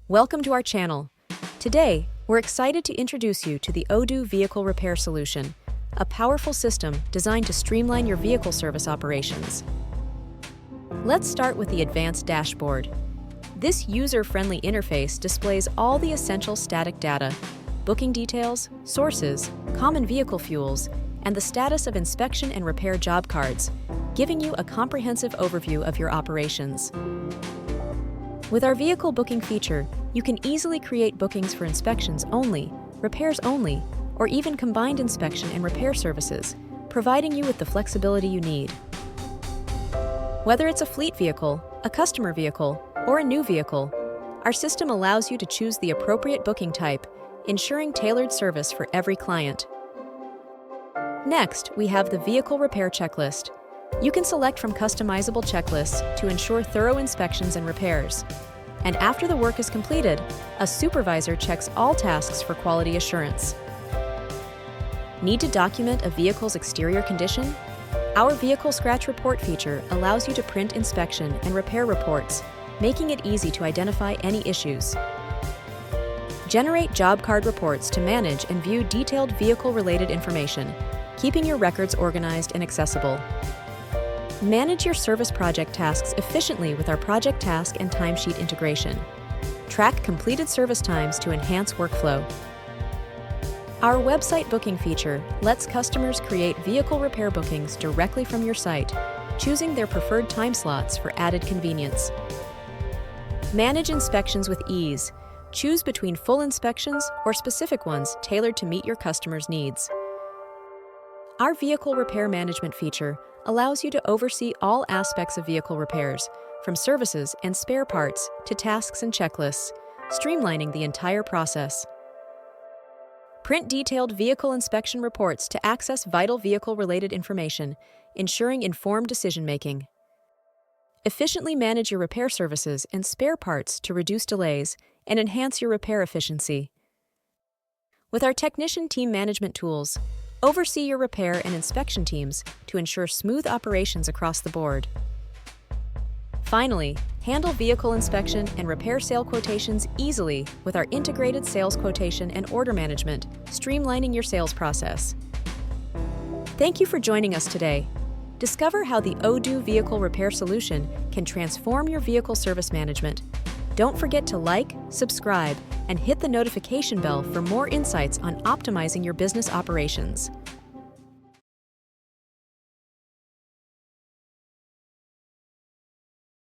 Welcome to our channel. Today, we're excited to introduce you to the Odoo Vehicle Repair solution, a powerful system designed to streamline your vehicle service operations. Let's start with the advanced dashboard. This user-friendly interface displays all the essential static data, booking details, sources, common vehicle fuels, and the status of inspection and repair job cards, giving you a comprehensive overview of your operations. With our vehicle booking feature, you can easily create bookings for inspections only, repairs only, or even combined inspection and repair services, providing you with the flexibility you need. Whether it's a fleet vehicle, a customer vehicle, or a new vehicle, our system allows you to choose the appropriate booking type, ensuring tailored service for every client. Next, we have the Vehicle Repair Checklist. You can select from customizable checklists to ensure thorough inspections and repairs. And after the work is completed, a supervisor checks all tasks for quality assurance. Need to document a vehicle's exterior condition? Our Vehicle Scratch Report feature allows you to print inspection and repair reports, making it easy to identify any issues. Generate job card reports to manage and view detailed vehicle-related information, keeping your records organized and accessible. Manage your service project tasks efficiently with our project task and timesheet integration. Track completed service times to enhance workflow. Our website booking feature lets customers create vehicle repair bookings directly from your site, choosing their preferred time slots for added convenience. Manage inspections with ease. Choose between full inspections or specific ones tailored to meet your customers' needs. Our Vehicle Repair Management feature allows you to oversee all aspects of vehicle repairs, from services and spare parts to tasks and checklists, streamlining the entire process. Print detailed vehicle inspection reports to access vital vehicle-related information, ensuring informed decision-making. Efficiently manage your repair services and spare parts to reduce delays and enhance your repair efficiency. With our technician team management tools, oversee your repair and inspection teams to ensure smooth operations across the board. Finally, handle vehicle inspection and repair sale quotations easily with our integrated sales quotation and order management, streamlining your sales process. Thank you for joining us today. Discover how the Odoo Vehicle Repair solution can transform your vehicle service management. Don't forget to like, subscribe, and hit the notification bell for more insights on optimizing your business operations.